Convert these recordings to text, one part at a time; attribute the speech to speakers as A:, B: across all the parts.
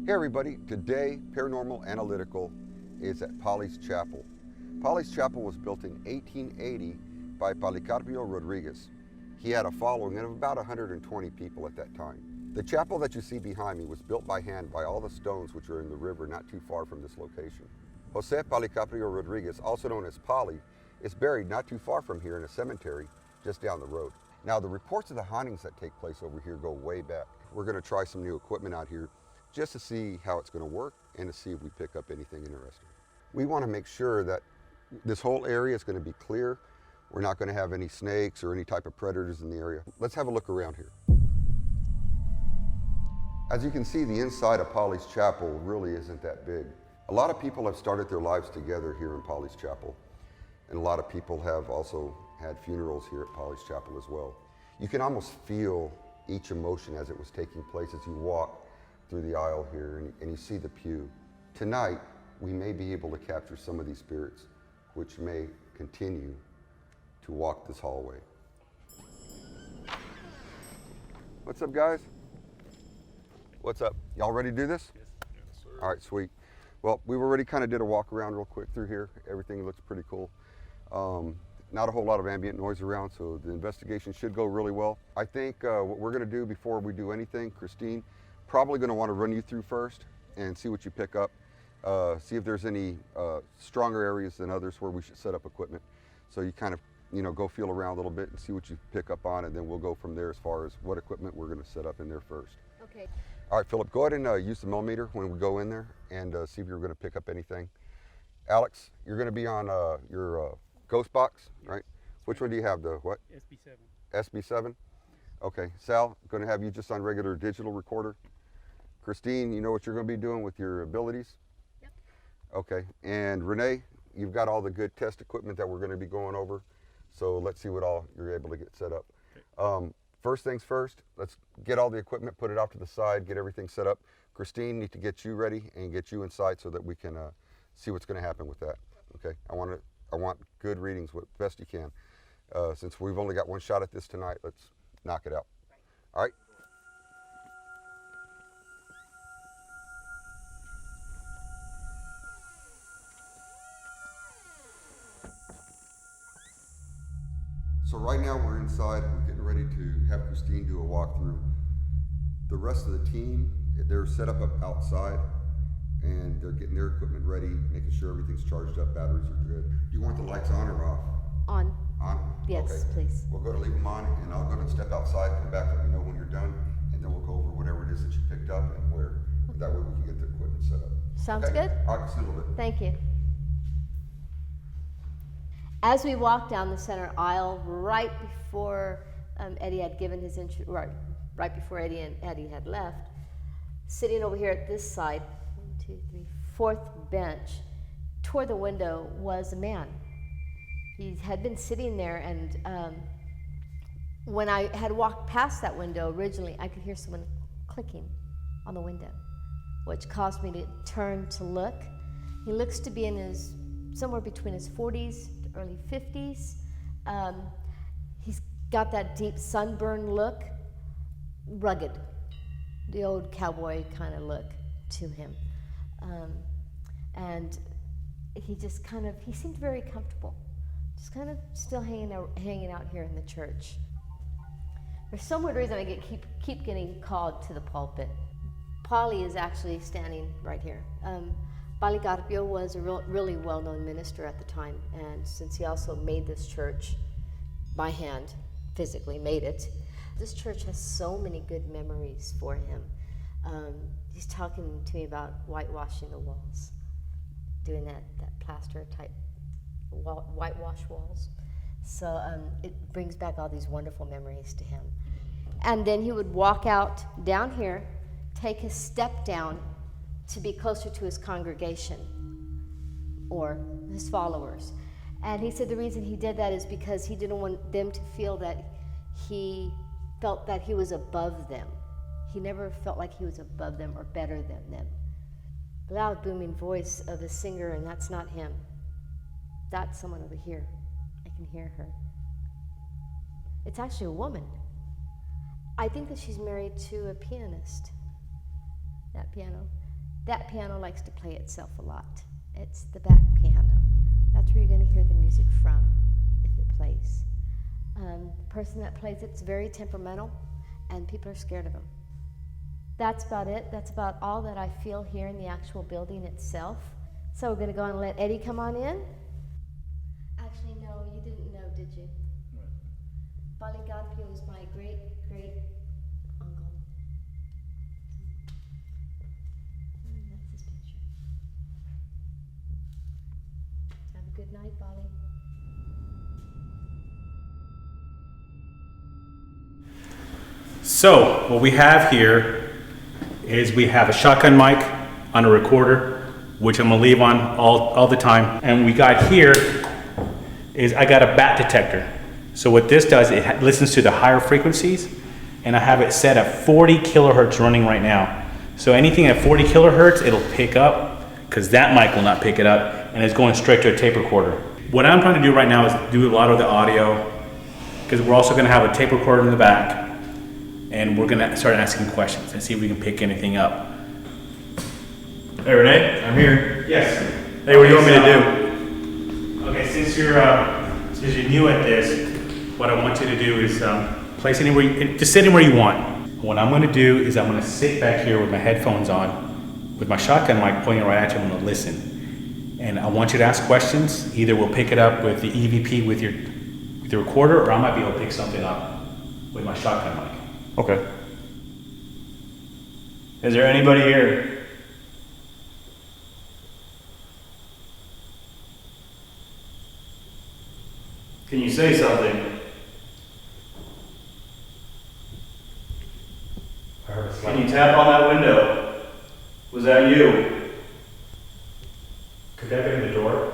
A: Hey everybody, today Paranormal Analytical is at Polly's Chapel. Polly's Chapel was built in 1880 by Policarpio Rodriguez. He had a following of about 120 people at that time. The chapel that you see behind me was built by hand by all the stones which are in the river not too far from this location. Jose Policarpio Rodriguez, also known as Polly, is buried not too far from here in a cemetery just down the road. Now the reports of the hauntings that take place over here go way back. We're going to try some new equipment out here just to see how it's going to work and to see if we pick up anything interesting. We want to make sure that this whole area is going to be clear. We're not going to have any snakes or any type of predators in the area. Let's have a look around here. As you can see, the inside of Polly's Chapel really isn't that big. A lot of people have started their lives together here in Polly's Chapel, and a lot of people have also had funerals here at Polly's Chapel as well. You can almost feel each emotion as it was taking place as you walk through the aisle here and you see the pew. Tonight, we may be able to capture some of these spirits which may continue to walk this hallway. What's up, guys? What's up? Y'all ready to do this?
B: Yes, sir.
A: All right, sweet. Well, we already kind of did a walk around real quick through here. Everything looks pretty cool. Not a whole lot of ambient noise around, so the investigation should go really well. I think what we're gonna do before we do anything, Christine, probably going to want to run you through first and see what you pick up. See if there's any stronger areas than others where we should set up equipment. So you kind of, go feel around a little bit and see what you pick up on, and then we'll go from there as far as what equipment we're going to set up in there first.
C: Okay.
A: All right, Philip, go ahead and use the millimeter when we go in there and see if you're going to pick up anything. Alex, you're going to be on your ghost box, right? Which one do you have? The what?
B: SB7.
A: SB7? Okay. Sal, going to have you just on regular digital recorder. Christine, you know what you're going to be doing with your abilities?
C: Yep.
A: Okay, and Renee, you've got all the good test equipment that we're going to be going over, so let's see what all you're able to get set up.
B: Okay.
A: First things first, let's get all the equipment, put it off to the side, get everything set up. Christine, need to get you ready and get you inside so that we can see what's going to happen with that. Okay, I want good readings, what best you can. Since we've only got one shot at this tonight, let's knock it out. All right. So right now we're inside, we're getting ready to have Christine do a walkthrough. The rest of the team, they're set up outside and they're getting their equipment ready, making sure everything's charged up, batteries are good. Do you want the lights on or off?
C: On.
A: On?
C: Yes,
A: okay.
C: please.
A: We'll go to leave them on and I'll go to step outside, come back, let me know when you're done, and then we'll go over whatever it is that you picked up and where. That way we can get the equipment set up.
C: Sounds
A: okay?
C: good?
A: All right, just a little bit.
C: Thank you. As we walk down the center aisle, right before Eddie had given his intro, right before Eddie had left, sitting over here at this side, 1, 2, 3, fourth bench, toward the window was a man. He had been sitting there, and when I had walked past that window originally, I could hear someone clicking on the window, which caused me to turn to look. He looks to be in somewhere between his 40s, early 50s. He's got that deep sunburn look, rugged, the old cowboy kind of look to him. And he just he seemed very comfortable, just kind of still hanging out here in the church. For some weird reason, I keep getting called to the pulpit. Polly is actually standing right here. Policarpio was a really well-known minister at the time, and since he also made this church by hand, physically made it, this church has so many good memories for him. He's talking to me about whitewashing the walls, doing that plaster type whitewash walls. So it brings back all these wonderful memories to him. And then he would walk out down here, take his step down to be closer to his congregation or his followers. And he said the reason he did that is because he didn't want them to feel that he felt that he was above them. He never felt like he was above them or better than them. The loud booming voice of a singer, and that's not him. That's someone over here. I can hear her. It's actually a woman. I think that she's married to a pianist. That piano. That piano likes to play itself a lot. It's the back piano. That's where you're going to hear the music from if it plays. The person that plays it's very temperamental, and people are scared of him. That's about it. That's about all that I feel here in the actual building itself. So we're going to go and let Eddie come on in. Actually, no, you didn't know, did you? What? Baligadpio is my great-great-uncle. That's his picture. Have a good night, Bali.
B: So what we have here is we have a shotgun mic on a recorder, which I'm gonna leave on all the time. And we got here is I got a bat detector. So what this does, it listens to the higher frequencies, and I have it set at 40 kilohertz running right now. So anything at 40 kilohertz, it'll pick up, because that mic will not pick it up, and it's going straight to a tape recorder. What I'm trying to do right now is do a lot of the audio, because we're also gonna have a tape recorder in the back, and we're gonna start asking questions and see if we can pick anything up.
D: Hey Renee, I'm here.
B: Yes.
D: Hey, what do you want me to do?
B: Okay, since you're new at this, what I want you to do is place anywhere, just sit anywhere you want. What I'm gonna do is I'm gonna sit back here with my headphones on, with my shotgun mic pointing right at you. I'm gonna listen. And I want you to ask questions. Either we'll pick it up with the EVP with the recorder, or I might be able to pick something up with my shotgun mic.
D: Okay. Is there anybody here? Can you say something?
B: I heard a
D: Can you tap on that window? Was that you?
B: Could that be in the door?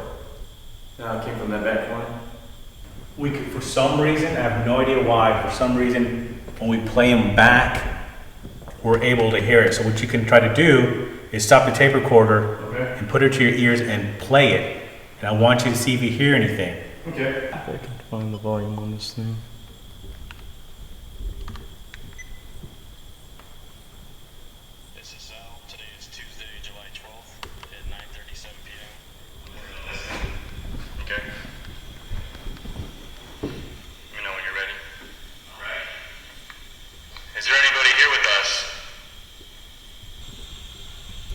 D: No, it came from that back corner.
B: We could, for some reason, I have no idea why, for some reason, when we play them back, we're able to hear it. So what you can try to do is stop the tape recorder and put it to your ears and play it. And I want you to see if you hear anything.
D: Okay.
E: I can find the volume on this thing.
F: This is Sal. Today is Tuesday, July 12th at 9:37 p.m. Okay. Let me know when you're ready. All right. Is there anybody here with us?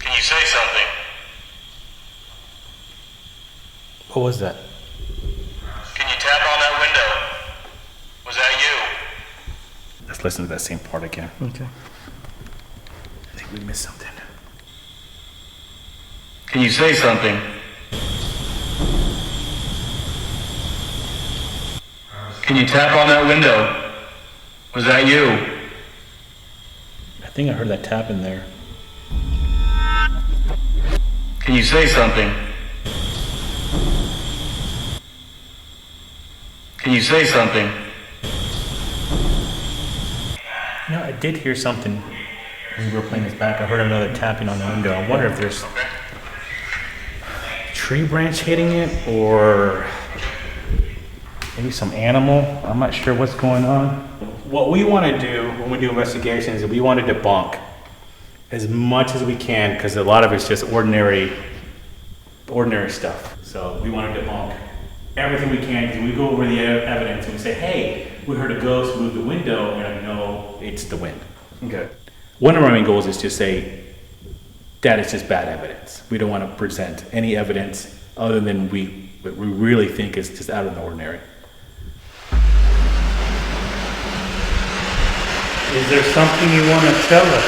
F: Can you say something?
B: What was that?
F: Can you tap on that window? Was that you?
B: Let's listen to that same part again.
E: Okay.
B: I think we missed something.
F: Can you say something? Can you tap on that window? Was that you?
B: I think I heard that tap in there.
F: Can you say something? Can you say something?
B: You know, I did hear something when we were playing this back. I heard another tapping on the window. I wonder if there's a tree branch hitting it, or maybe some animal. I'm not sure what's going on. What we want to do when we do investigations is we want to debunk as much as we can, because a lot of it's just ordinary stuff. So we want to debunk everything we can, because we go over the evidence and we say, hey, we heard a ghost move the window, and I know it's the wind.
D: Okay.
B: One of our main goals is to say that is just bad evidence. We don't want to present any evidence other than what we really think is just out of the ordinary. Is there something you want to tell us?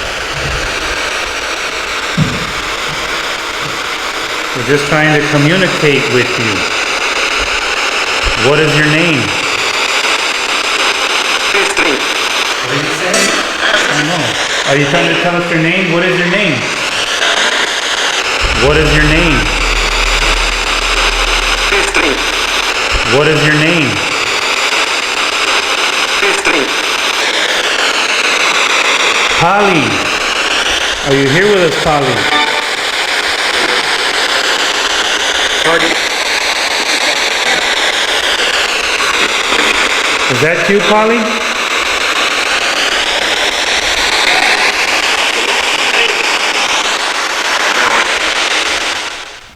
B: We're just trying to communicate with you. What is your name? What did you say? I don't know. Are you trying to tell us your name? What is your name? What is your name? What is your name? Polly. Are you here with us, Polly? Is that you, Polly?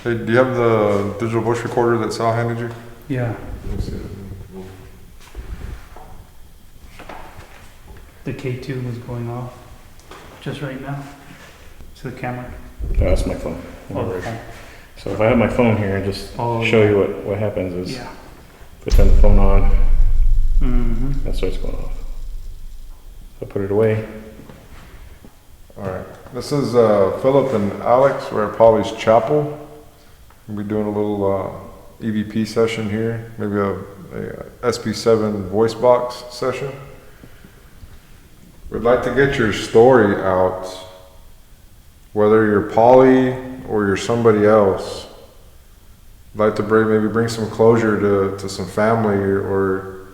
G: Hey, do you have the digital voice recorder that Sal handed you?
B: Yeah.
G: Let me see it.
B: The K2 was going off just right now. To the camera.
E: No, that's my phone.
B: Okay.
E: So if I have my phone here and just
B: Oh,
E: show
B: yeah.
E: you what happens is,
B: Yeah.
E: if I turn the phone on,
B: Mm-hmm.
E: that starts going off. So I put it away.
G: All right. This is Philip and Alex. We're at Polly's Chapel. We'll be doing a little EVP session here, maybe a SP7 voice box session. We'd like to get your story out, whether you're Polly or you're somebody else. I'd like to bring some closure to some family or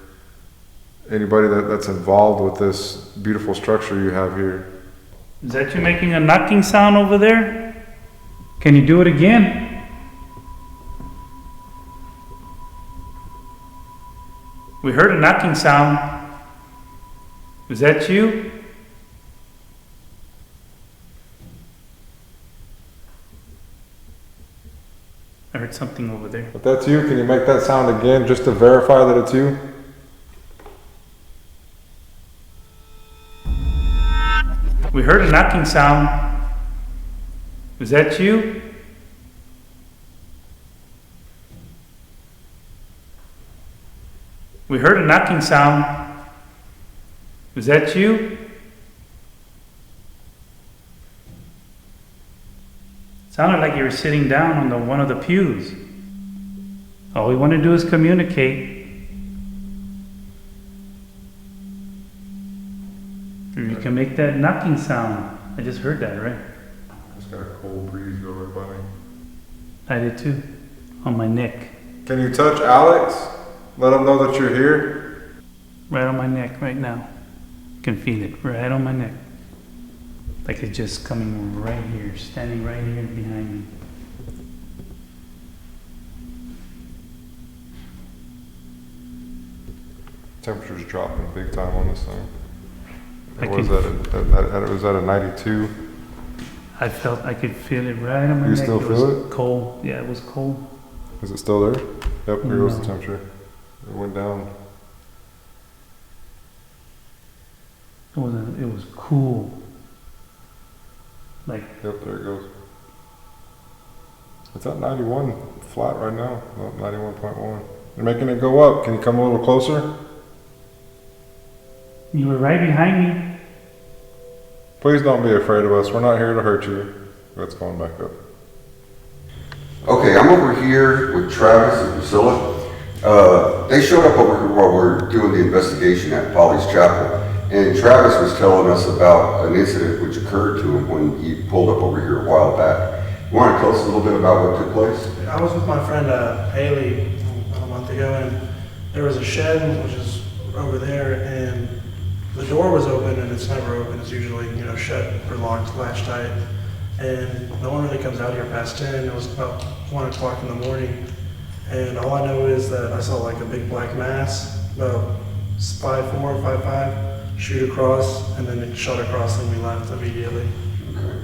G: anybody that's involved with this beautiful structure you have here.
B: Is that you making a knocking sound over there? Can you do it again? We heard a knocking sound. Is that you? I heard something over there.
G: If that's you, can you make that sound again just to verify that it's you?
B: We heard a knocking sound. Is that you? We heard a knocking sound. Is that you? Sounded like you were sitting down on one of the pews. All we want to do is communicate. You can make that knocking sound. I just heard that, right?
G: Just got a cold breeze go right by me.
B: I did too. On my neck.
G: Can you touch Alex? Let him know that you're here.
B: Right on my neck right now. Can feel it right on my neck. Like it's just coming right here, standing right here behind me.
G: Temperature's dropping big time on this thing.
B: I
G: It was at a 92.
B: I could feel it right on my
G: You
B: neck.
G: still
B: It
G: feel
B: was cold. Yeah, it was cold.
G: Is it still there? Yep, here goes the
B: No.
G: temperature. It went down.
B: It was cool. Like,
G: Yep, there it goes. It's at 91 flat right now. No, 91.1. You're making it go up. Can you come a little closer?
B: you were right behind me.
G: Please don't be afraid of us. We're not here to hurt you. That's going back up.
A: Okay, I'm over here with Travis and Priscilla. They showed up over here while we're doing the investigation at Polly's Chapel. And Travis was telling us about an incident which occurred to him when he pulled up over here a while back. You want to tell us a little bit about what took place?
H: I was with my friend Haley about a month ago, and there was a shed which is over there, and the door was open, and it's never open. It's usually shut or locked, latched tight. And no one really comes out here past 10. It was about 1 o'clock in the morning, and all I know is that I saw like a big black mass, about 5'4", 5'5", shoot across, and then it shot across, and we left immediately.
A: Okay.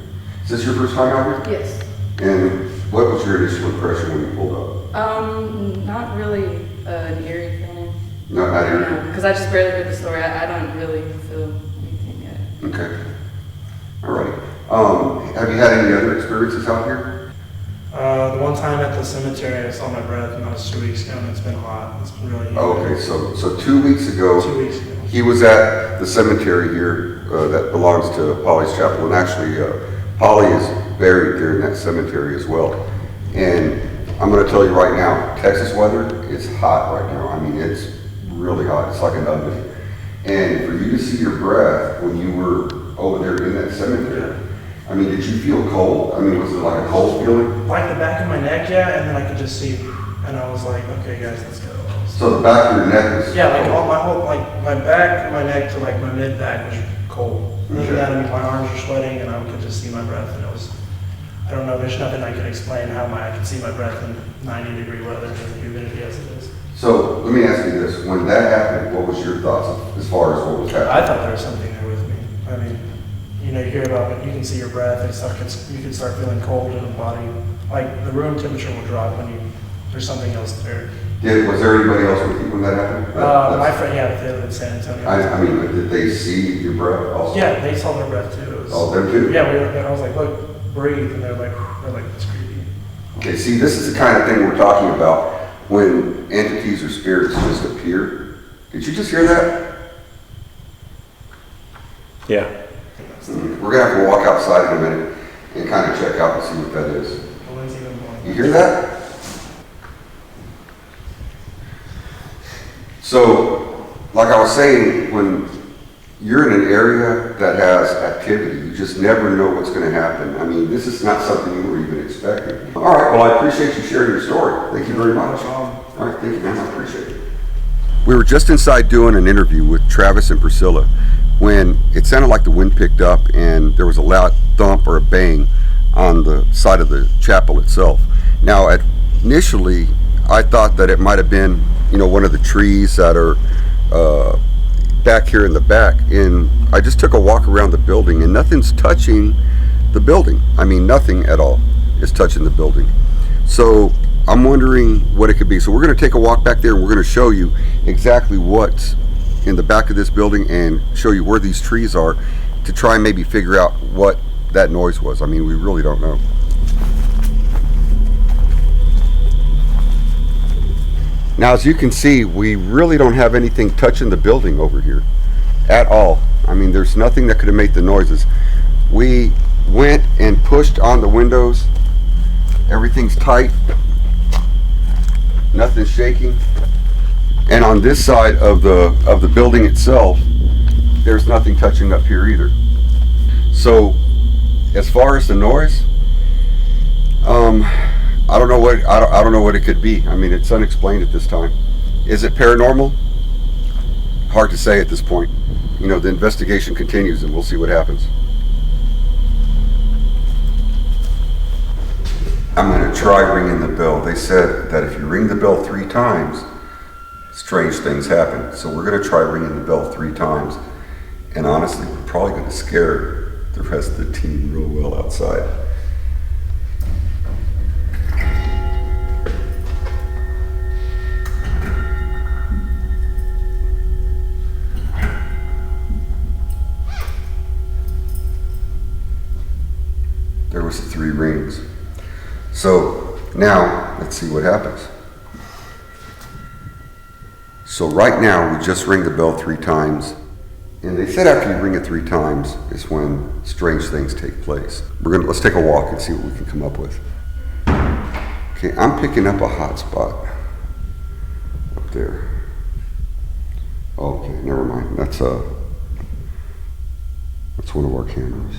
A: Is this your first time out here?
I: Yes.
A: And what was your initial impression when you pulled up?
I: Not really an eerie feeling.
A: No, not here.
I: Because I just barely heard the story. I don't really feel anything yet.
A: Okay. All right. Have you had any other experiences out here?
H: The one time at the cemetery, I saw my breath, and that was 2 weeks ago, and it's been hot. It's been really
A: Oh, okay, so 2 weeks ago,
H: 2 weeks ago.
A: he was at the cemetery here that belongs to Polly's Chapel, and actually Polly is buried there in that cemetery as well. And I'm going to tell you right now, Texas weather is hot right now. I mean, it's really hot. It's like an oven. And for you to see your breath when you were over there in that cemetery, I mean, did you feel cold? I mean, was it like a cold feeling?
H: Like the back of my neck, yeah, and then I could just see, and I was like, okay, guys, let's go.
A: So the back of your neck is
H: Yeah, like all my whole, like my back, my neck to like my mid back was cold. Other than that, I mean, my arms were sweating, and I could just see my breath, and it was, I don't know, there's nothing I could explain how I could see my breath in 90-degree weather and the humidity as it is.
A: So let me ask you this: when that happened, what was your thoughts as far as what was happening?
H: I thought there was something there with me. I mean, you hear about it, you can see your breath, you can start feeling cold in the body, like the room temperature will drop when there's something else there.
A: Was there anybody else with you when that happened?
H: My friend, yeah, they live in San Antonio.
A: I mean, did they see your breath also?
H: Yeah, they saw their breath too.
A: Oh, them too?
H: Yeah, and I was like, look, breathe, and they're like, it's creepy.
A: Okay, see, this is the kind of thing we're talking about when entities or spirits just appear. Did you just hear that?
E: Yeah.
A: We're gonna have to walk outside in a minute and kind of check out and see what that is. You hear that? So, like I was saying, when you're in an area that has activity, you just never know what's going to happen. I mean, this is not something you were even expecting. All right, well, I appreciate you sharing your story. Thank you very much. All right, thank you, man. I appreciate it. We were just inside doing an interview with Travis and Priscilla when it sounded like the wind picked up and there was a loud thump or a bang on the side of the chapel itself. Now, initially, I thought that it might have been, one of the trees that are back here in the back. And I just took a walk around the building and nothing's touching the building. I mean, nothing at all is touching the building. So I'm wondering what it could be. So we're going to take a walk back there and we're going to show you exactly what's in the back of this building and show you where these trees are to try and maybe figure out what that noise was. I mean, we really don't know. Now, as you can see, we really don't have anything touching the building over here at all. I mean, there's nothing that could have made the noises. We went and pushed on the windows. Everything's tight. Nothing's shaking. And on this side of the building itself, there's nothing touching up here either. So, as far as the noise, I don't know what it could be. I mean, it's unexplained at this time. Is it paranormal? Hard to say at this point. The investigation continues and we'll see what happens. I'm going to try ringing the bell. They said that if you ring the bell 3 times, strange things happen. So we're going to try ringing the bell 3 times. And honestly, we're probably going to scare the rest of the team real well outside. There was 3 rings. So now let's see what happens. So right now we just ring the bell 3 times, and they said after you ring it 3 times is when strange things take place. Let's take a walk and see what we can come up with. Okay, I'm picking up a hot spot up there. Okay, never mind. That's one of our cameras.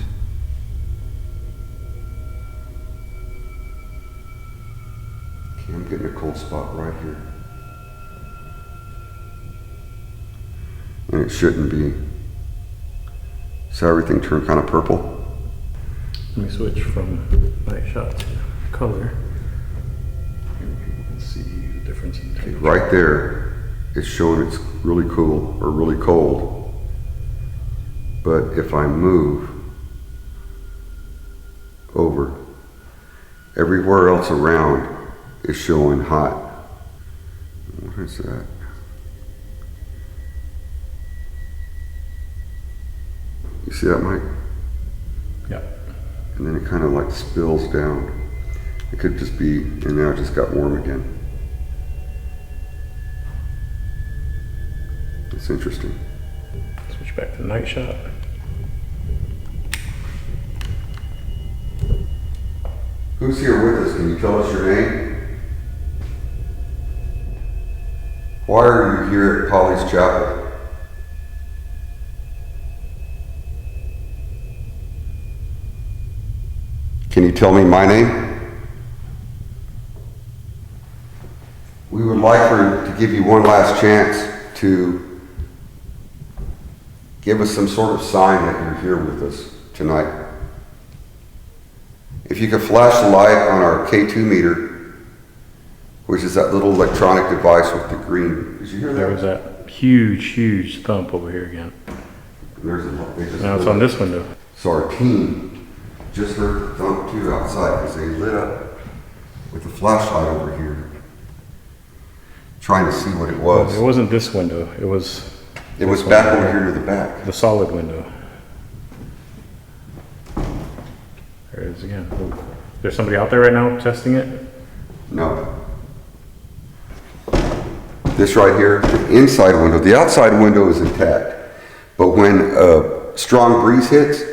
A: I'm getting a cold spot right here. And it shouldn't be. So everything turned kind of purple.
E: Let me switch from night shot to color. Maybe people can see the difference in temperature.
A: Right there, it's showing it's really cool or really cold. But if I move over, everywhere else around is showing hot. What is that? You see that, Mike?
E: Yeah.
A: And then it kind of like spills down. It could just be, and now it just got warm again. It's interesting.
E: Switch back to night shot.
A: Who's here with us? Can you tell us your name? Why are you here at Polly's Chapel? Can you tell me my name? We would like to give you one last chance to give us some sort of sign that you're here with us tonight. If you could flash the light on our K2 meter, which is that little electronic device with the green. Did you hear that?
E: There was that huge thump over here again. Now it's on this window.
A: So our team just heard the thump too outside because they lit up with the flashlight over here, trying to see what it was.
E: It wasn't this window. It was
A: back over here to the back.
E: the solid window. There it is again. Ooh. There's somebody out there right now testing it?
A: No. This right here, the inside window, the outside window is intact. But when a strong breeze hits,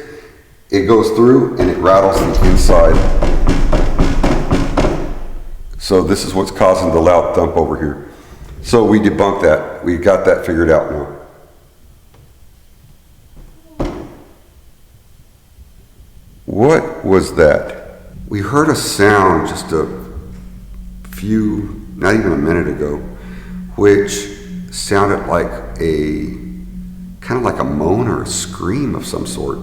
A: it goes through and it rattles the inside. So this is what's causing the loud thump over here. So we debunked that. We got that figured out now. What was that? We heard a sound just a few, not even a minute ago, which sounded like kind of like a moan or a scream of some sort.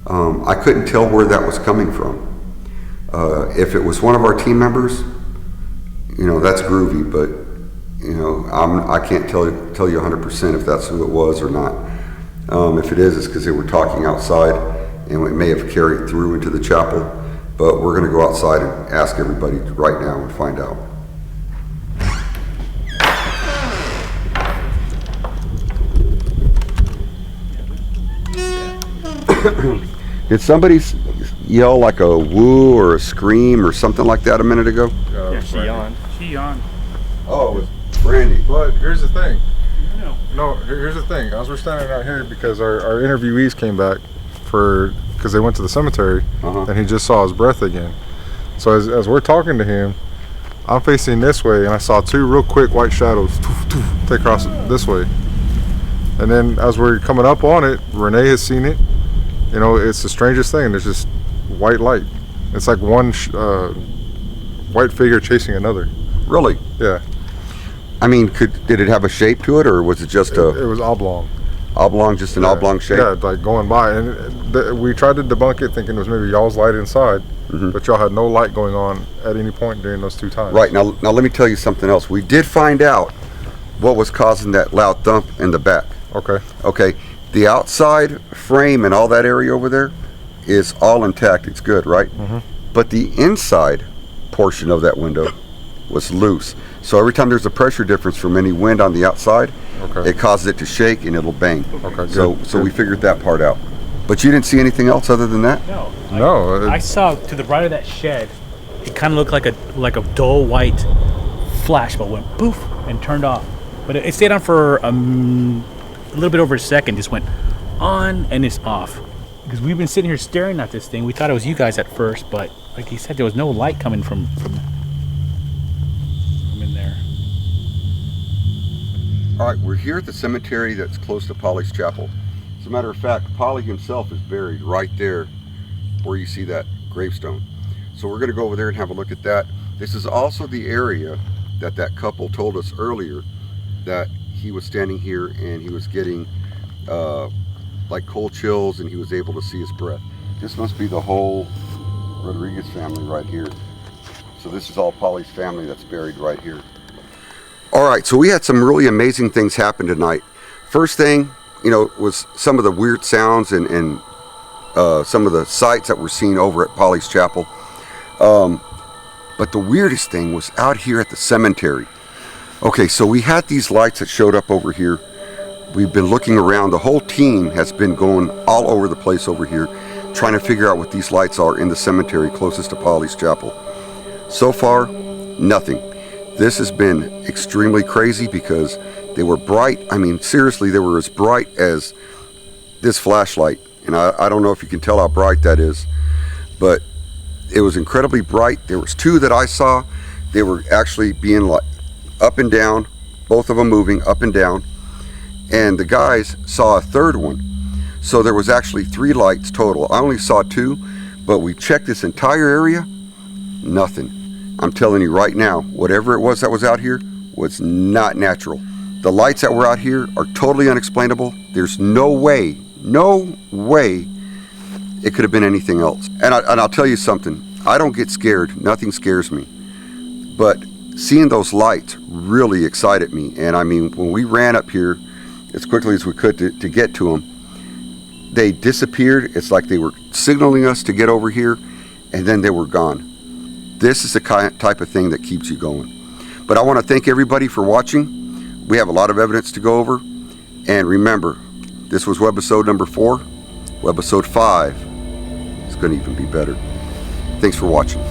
A: I couldn't tell where that was coming from. If it was one of our team members, that's groovy, but I can't tell you 100% if that's who it was or not. If it is, it's because they were talking outside, and it may have carried through into the chapel. But we're going to go outside and ask everybody right now and find out. Did somebody yell like a woo or a scream or something like that a minute ago?
B: Yeah, she yawned.
A: Oh, it was Brandy.
G: But here's the thing. No, here's the thing. As we're standing out here because our interviewees came back because they went to the cemetery and he just saw his breath again. So as we're talking to him, I'm facing this way and I saw two real quick white shadows take across this way. And then as we're coming up on it, Renee has seen it. It's the strangest thing. There's just white light. It's like one white figure chasing another.
A: Really?
G: Yeah.
A: I mean, did it have a shape to it, or was it just
G: It was oblong.
A: Oblong, just an oblong shape?
G: Yeah, like going by. And we tried to debunk it thinking it was maybe y'all's light inside, but y'all had no light going on at any point during those 2 times.
A: Right, now let me tell you something else. We did find out what was causing that loud thump in the back. Okay. The outside frame and all that area over there is all intact. It's good, right? But the inside portion of that window was loose. So every time there's a pressure difference from any wind on the outside, it causes it to shake and it'll bang. So we figured that part out. But you didn't see anything else other than that?
B: No. I saw to the right of that shed, it kind of looked like a dull white flash, but went poof and turned off. But it stayed on for a little bit over a second, just went on and it's off. Because we've been sitting here staring at this thing. We thought it was you guys at first, but like he said, there was no light coming from in there.
A: All right, we're here at the cemetery that's close to Polly's chapel. As a matter of fact, Polly himself is buried right there where you see that gravestone. So we're going to go over there and have a look at that. This is also the area that couple told us earlier that he was standing here and he was getting like cold chills and he was able to see his breath. This must be the whole Rodriguez family right here. So this is all Polly's family that's buried right here. All right, so we had some really amazing things happen tonight. First thing, was some of the weird sounds and some of the sights that were seen over at Polly's chapel. But the weirdest thing was out here at the cemetery. Okay, so we had these lights that showed up over here. We've been looking around. The whole team has been going all over the place over here, trying to figure out what these lights are in the cemetery closest to Polly's chapel. So far, nothing. This has been extremely crazy because they were bright. I mean, seriously, they were as bright as this flashlight. And I don't know if you can tell how bright that is, but it was incredibly bright. There was 2 that I saw. They were actually being like up and down, both of them moving up and down. And the guys saw a 3rd one. So there was actually 3 lights total. I only saw 2, but we checked this entire area, nothing. I'm telling you right now, whatever it was that was out here was not natural. The lights that were out here are totally unexplainable. There's no way it could have been anything else. And I'll tell you something, I don't get scared, nothing scares me. But seeing those lights really excited me. And I mean, when we ran up here as quickly as we could to get to them, they disappeared. It's like they were signaling us to get over here, and then they were gone. This is the type of thing that keeps you going. But I want to thank everybody for watching. We have a lot of evidence to go over. And remember, this was Webisode number 4. Webisode 5 is going to even be better. Thanks for watching.